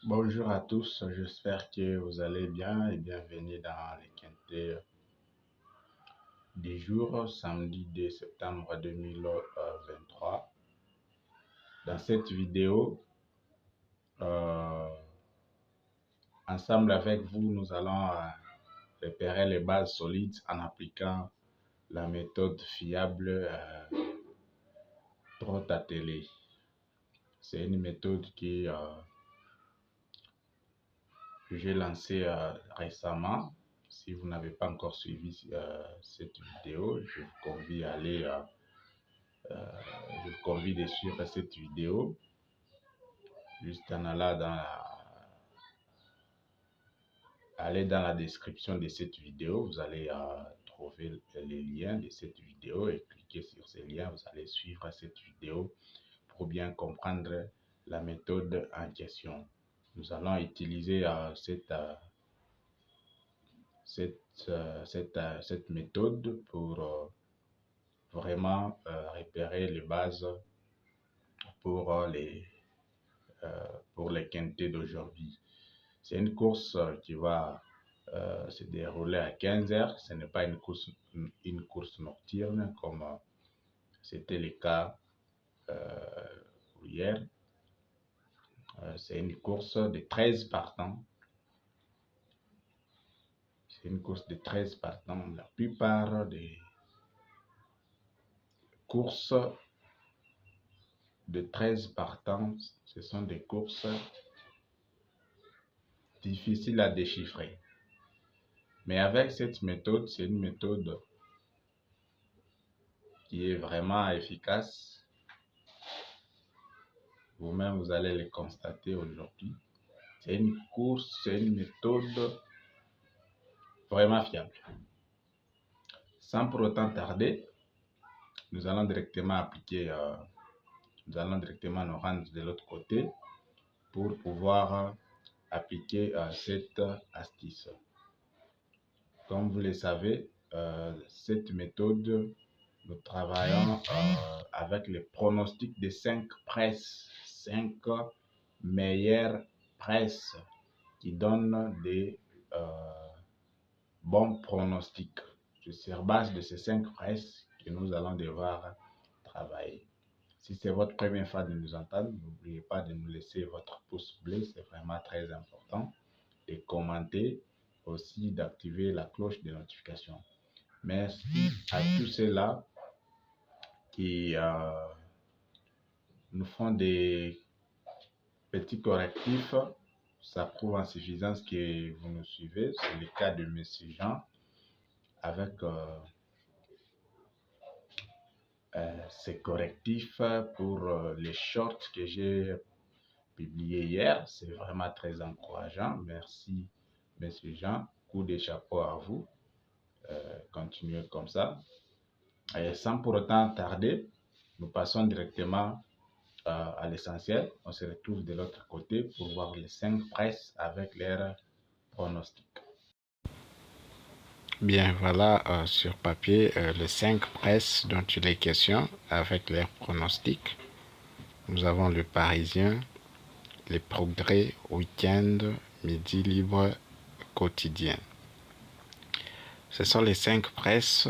Bonjour à tous, j'espère que vous allez bien et bienvenue dans les quintés du jour, samedi 2 septembre 2023. Dans cette vidéo, ensemble avec vous, nous allons repérer les bases solides en appliquant la méthode fiable Trot Atelier. C'est une méthode que j'ai lancée récemment. Si vous n'avez pas encore suivi cette vidéo, je vous convie à aller, je vous convie de suivre cette vidéo. Juste en allant dans la description de cette vidéo, vous allez trouver les liens de cette vidéo et cliquer sur ces liens. Vous allez suivre cette vidéo pour bien comprendre la méthode en question. Nous allons utiliser cette méthode pour vraiment repérer les bases pour les quintés d'aujourd'hui. C'est une course qui va se dérouler à 15 heures. Ce n'est pas une course nocturne comme c'était le cas hier. C'est une course de 13 partants. C'est une course de 13 partants. La plupart des courses de 13 partants, ce sont des courses difficiles à déchiffrer. Mais avec cette méthode, c'est une méthode qui est vraiment efficace. Vous-même, vous allez le constater aujourd'hui. C'est une course, c'est une méthode vraiment fiable. Sans pour autant tarder, nous allons directement nous rendre de l'autre côté pour pouvoir appliquer cette astuce. Comme vous le savez, cette méthode, nous travaillons avec les pronostics de 5 presses, 5 meilleures presses qui donnent des bons pronostics. C'est sur base de ces 5 presses que nous allons devoir travailler. Si c'est votre première fois de nous entendre, n'oubliez pas de nous laisser votre pouce bleu, c'est vraiment très important. Et commenter, aussi d'activer la cloche de notification. Merci à tous ceux-là qui nous font des petits correctifs. Ça prouve en suffisance que vous nous suivez. C'est le cas de M. Jean avec ces correctifs pour les shorts que j'ai publiés hier. C'est vraiment très encourageant. Merci M. Jean. Coup de chapeau à vous. Continuez comme ça. Et sans pour autant tarder, nous passons directement à l'essentiel. On se retrouve de l'autre côté pour voir les 5 presses avec leurs pronostics. Bien, voilà sur papier les 5 presses dont il est question avec leurs pronostics. Nous avons le Parisien, les Progrès, Week-end, Midi Libre, Quotidien. Ce sont les 5 presses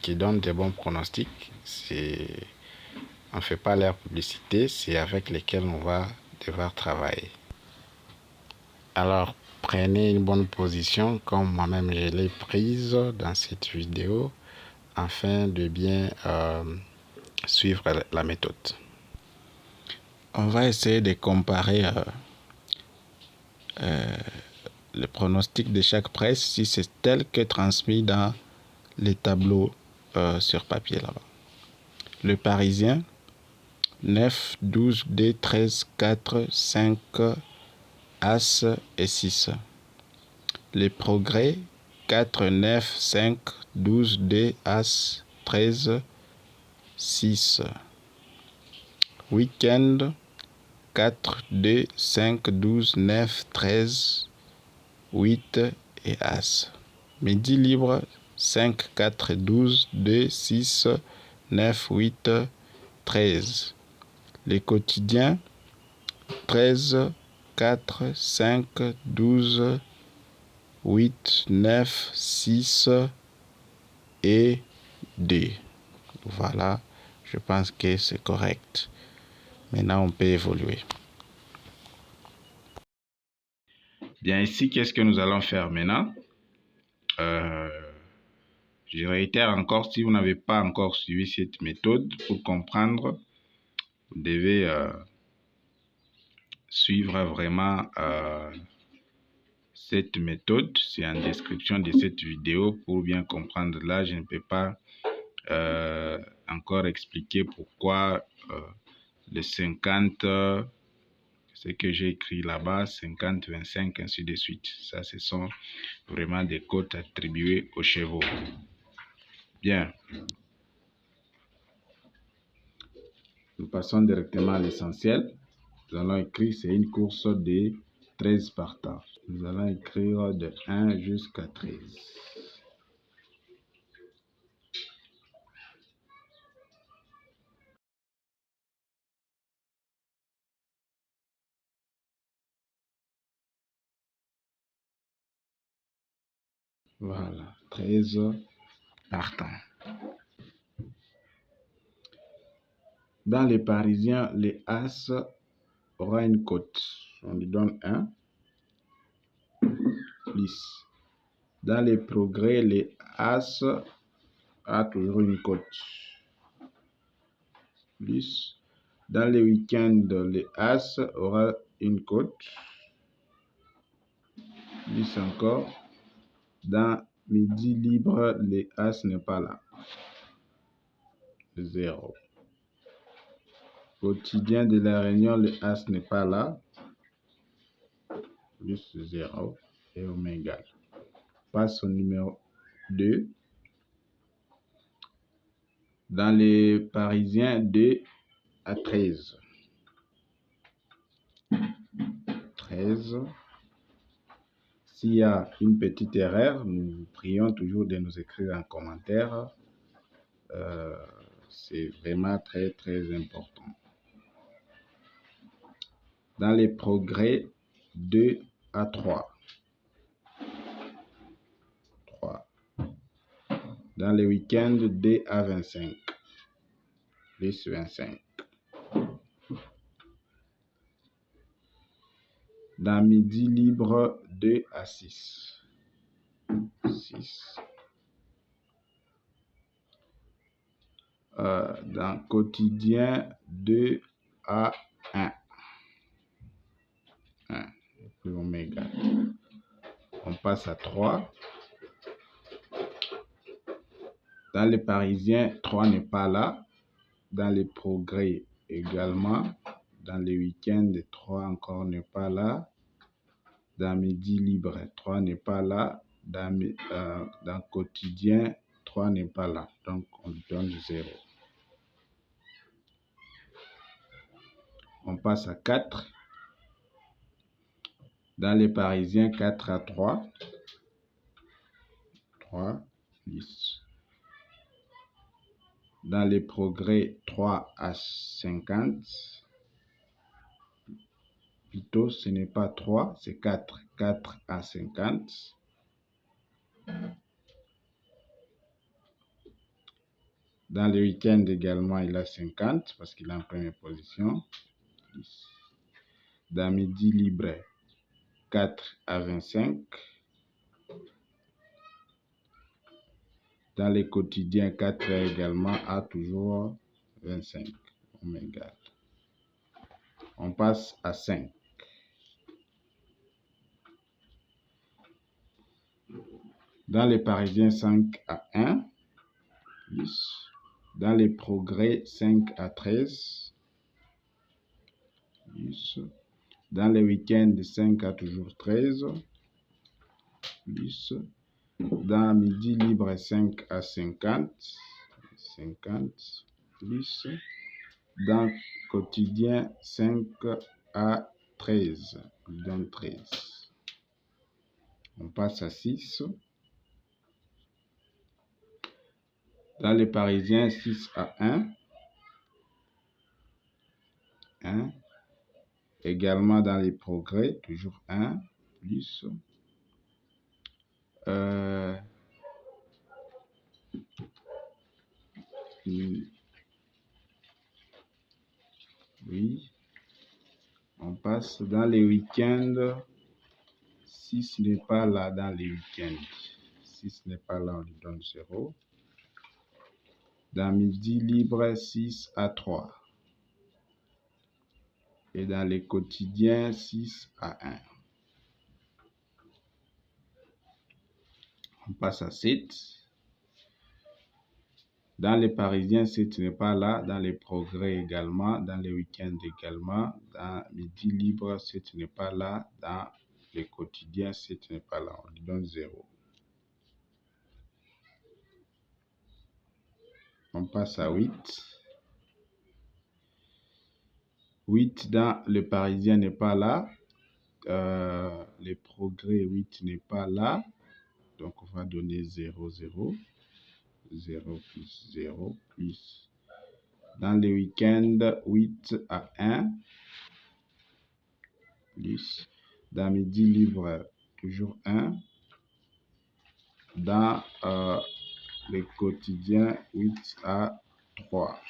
qui donnent des bons pronostics. On ne fait pas leur publicité, c'est avec lesquels on va devoir travailler. Alors, prenez une bonne position comme moi-même je l'ai prise dans cette vidéo afin de bien suivre la méthode. On va essayer de comparer le pronostic de chaque presse si c'est tel que transmis dans les tableaux sur papier là-bas. Le Parisien, 9, 12, D, 13, 4, 5, As et 6. Les Progrès, 4, 9, 5, 12, D, As, 13, 6. Week-end, 4, D, 5, 12, 9, 13, 8 et As. Midi libre, 5, 4, 12, D, 6, 9, 8, 13. Les quotidiens, 13, 4, 5, 12, 8, 9, 6 et 2. Voilà, je pense que c'est correct. Maintenant, on peut évoluer. Bien, ici, qu'est-ce que nous allons faire maintenant? Je réitère encore, si vous n'avez pas encore suivi cette méthode, pour comprendre, vous devez suivre vraiment cette méthode. C'est en description de cette vidéo pour bien comprendre. Là, je ne peux pas encore expliquer pourquoi le 50, ce que j'ai écrit là-bas, 50, 25, ainsi de suite. Ça, ce sont vraiment des cotes attribuées aux chevaux. Bien. Nous passons directement à l'essentiel. Nous allons écrire, c'est une course de 13 partants. Nous allons écrire de 1 jusqu'à 13. Voilà, 13 partants. Dans les Parisiens, les As aura une cote. On lui donne 1. Plus. Dans les Progrès, les As a toujours une cote. Plus. Dans les Week-ends, les As aura une cote. Plus encore. Dans Midi Libre, les As n'est pas là. 0. Quotidien de la Réunion, le As n'est pas là. Plus 0 et oméga. Passe au numéro 2. Dans les Parisiens, 2 à 13. 13. S'il y a une petite erreur, nous prions toujours de nous écrire en commentaire. C'est vraiment très, très important. Dans les Progrès, 2 à 3. 3. Dans les week-ends, 2 à 25. Plus 25. Dans Midi Libre, 2 à 6. 6. Dans Quotidien, 2 à 1. 1. Puis oméga. On passe à 3. Dans les Parisiens, 3 n'est pas là. Dans les Progrès également. Dans les week-ends, 3 encore n'est pas là. Dans Midi Libre, 3 n'est pas là. Dans Quotidien, 3 n'est pas là. Donc, on lui donne 0. On passe à 4. Dans les Parisiens, 4 à 3. 3, 10. Dans les Progrès, 3 à 50. Plutôt, ce n'est pas 3, c'est 4. 4 à 50. Dans le week-end également, il a 50 parce qu'il est en première position. 10. Dans Midi Libre, 4 à 25. Dans les Quotidiens, 4 également a toujours 25. Oméga. On passe à 5. Dans les Parisiens, 5 à 1. Plus. Dans les Progrès, 5 à 13. Plus. Dans les week-ends, 5 à toujours 13. Plus. Dans Midi Libre, 5 à 50. 50. Plus. Dans Quotidien, 5 à 13. Donc 13. On passe à 6. Dans les Parisiens, 6 à 1. 1. également dans les progrès, toujours 1, plus. Oui. On passe dans les week-ends. 6 n'est pas là dans les week-ends. 6 n'est pas là, on lui donne 0. Dans midi libre, 6 à 3. Et dans les quotidiens, 6 à 1. On passe à 7. Dans les parisiens, 7 n'est pas là. Dans les progrès également. Dans les week-ends également. Dans midi libre, 7 n'est pas là. Dans les quotidiens, 7 n'est pas là. On lui donne 0. On passe à 8. 8 dans le parisien n'est pas là. Les progrès, 8 n'est pas là. Donc, on va donner 0, 0. 0 plus 0 plus. Dans les week-ends, 8 à 1. Plus. Dans midi libre, toujours 1. Dans les quotidiens, 8 à 3.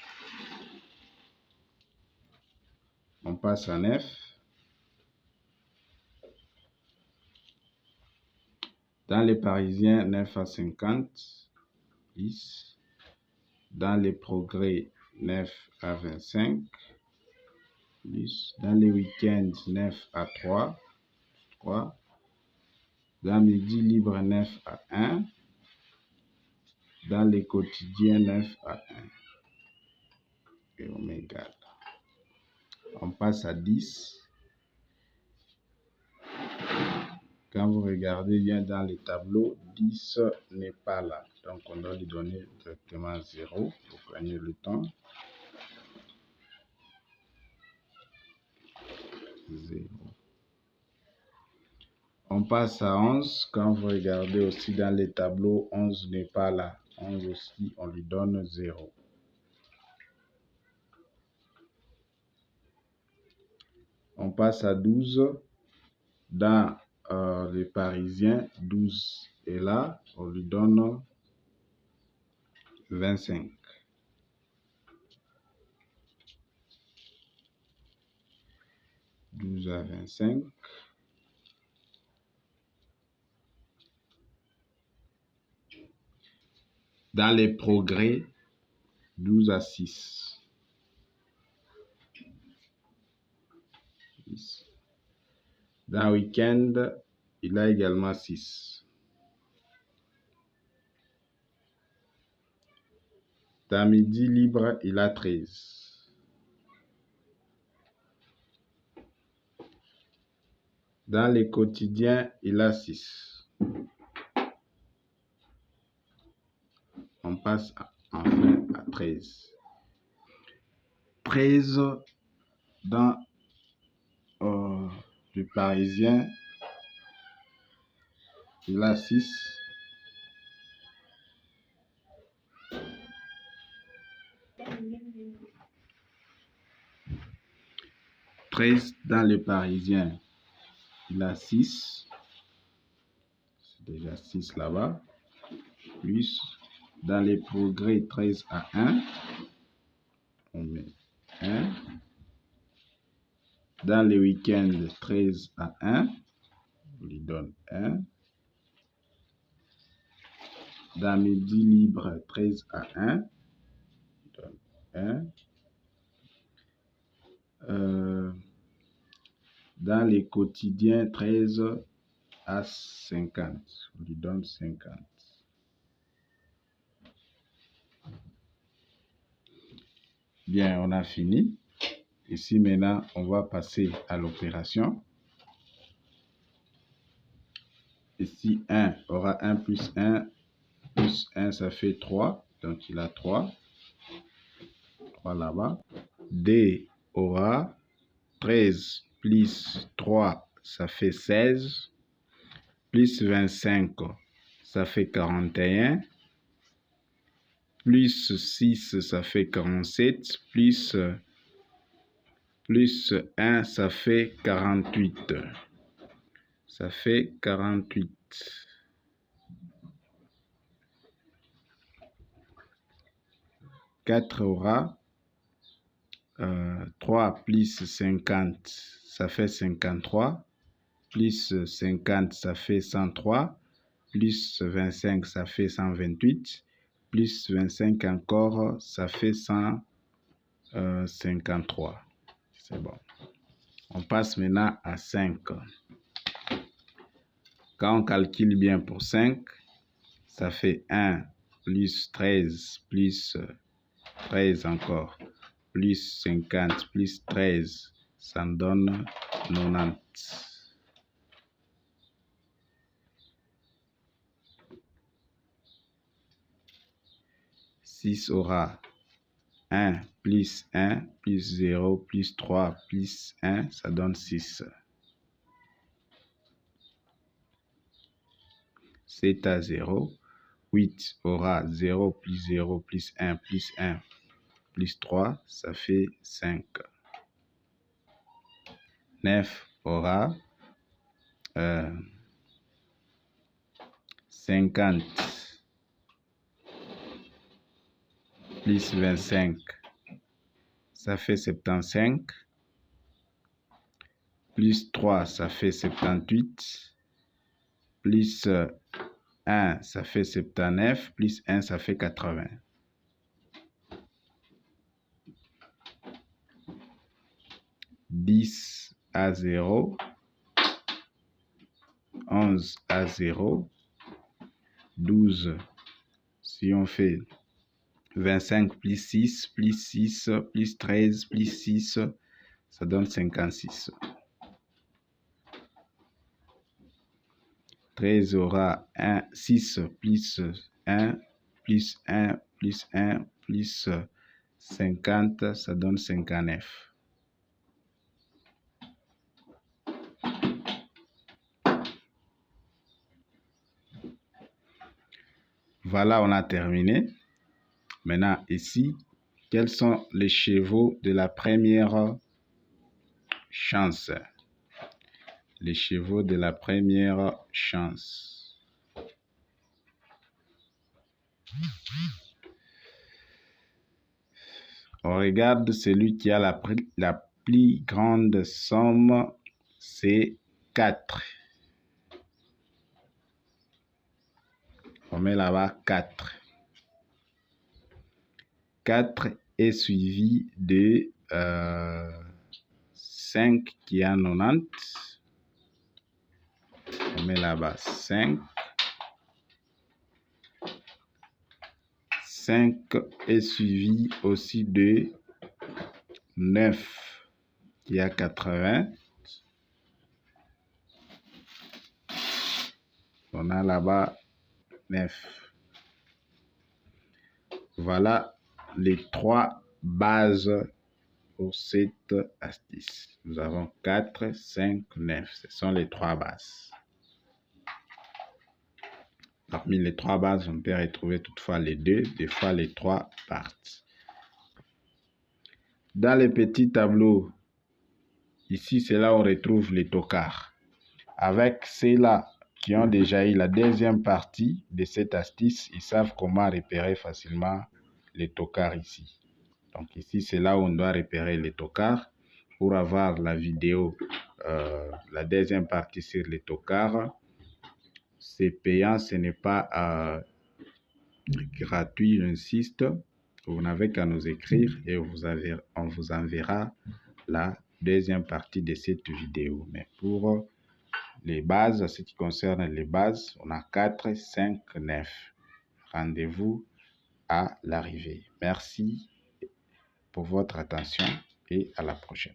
On passe à 9. Dans les parisiens, 9 à 50. 10. Dans les progrès, 9 à 25. Plus. Dans les week-ends, 9 à 3. 3. Dans midi libre, 9 à 1. Dans les quotidiens, 9 à 1. Et on égale. On passe à 10. Quand vous regardez bien dans les tableaux, 10 n'est pas là. Donc, on doit lui donner directement 0 pour gagner le temps. 0. On passe à 11. Quand vous regardez aussi dans les tableaux, 11 n'est pas là. 11 aussi, on lui donne 0. On passe à 12. Dans les parisiens, 12 est là. On lui donne 25. 12 à 25. Dans les progrès, 12 à 6. Dans le week-end, il a également 6. Dans midi libre, il a 13. Dans les quotidiens, il a 6. On passe enfin à 13. 13 dans le parisien, il a 6. Dans le parisien, il a 6. C'est déjà 6 là-bas. Plus dans les progrès, 13 à 1. On met 1. Dans les week-ends, 13 à 1. On lui donne 1. Dans midi libre, 13 à 1. On donne 1. Dans les quotidiens, 13 à 50. On lui donne 50. Bien, on a fini. Ici, maintenant, on va passer à l'opération. Ici, 1 aura 1 plus 1. Plus 1, ça fait 3. Donc, il a 3. 3 là-bas. D aura 13 plus 3, ça fait 16. Plus 25, ça fait 41. Plus 6, ça fait 47. Plus plus 1, ça fait 48. Ça fait 48. 4 aura 3 plus 50, ça fait 53. Plus 50, ça fait 103. Plus 25, ça fait 128. Plus 25 encore, ça fait 153. C'est bon. On passe maintenant à 5. Quand on calcule bien pour 5, ça fait 1 plus 13 plus 13 encore, plus 50 plus 13, ça donne 90. 6 aura 1 plus 1 plus 0 plus 3 plus 1, ça donne 6. 7 à 0. 8 aura 0 plus 0 plus 1 plus 1 plus 3, ça fait 5. 9 aura 50 plus 25, ça fait 75. Plus 3, ça fait 78. Plus 1, ça fait 79. Plus 1, ça fait 80. 10 à 0. 11 à 0. 12. Si on fait 25 plus 6, plus 6, plus 13, plus 6, ça donne 56. 13 aura 1, 6 plus 1, plus 1, plus 1, plus 50, ça donne 59. Voilà, on a terminé. Maintenant, ici, quels sont les chevaux de la première chance? Les chevaux de la première chance. On regarde celui qui a la plus grande somme, c'est 4. On met là-bas 4. 4 est suivi de 5 qui a 90. On met là-bas 5. 5 est suivi aussi de 9 qui a 80. On a là-bas 9. Voilà les 3 bases pour cette astuce. Nous avons 4, 5, 9. Ce sont les 3 bases. Parmi les 3 bases, on peut retrouver toutefois les 2, des fois les 3 parties. Dans les petits tableaux, ici, c'est là où on retrouve les tocards. Avec ceux-là qui ont déjà eu la deuxième partie de cette astuce, ils savent comment repérer facilement les tocards ici. Donc ici, c'est là où on doit repérer les tocards. Pour avoir la vidéo, la deuxième partie sur les tocards, c'est payant, ce n'est pas gratuit, j'insiste. Vous n'avez qu'à nous écrire et on vous enverra la deuxième partie de cette vidéo. Mais pour les bases, ce qui concerne les bases, on a 4, 5, 9. Rendez-vous à l'arrivée. Merci pour votre attention et à la prochaine.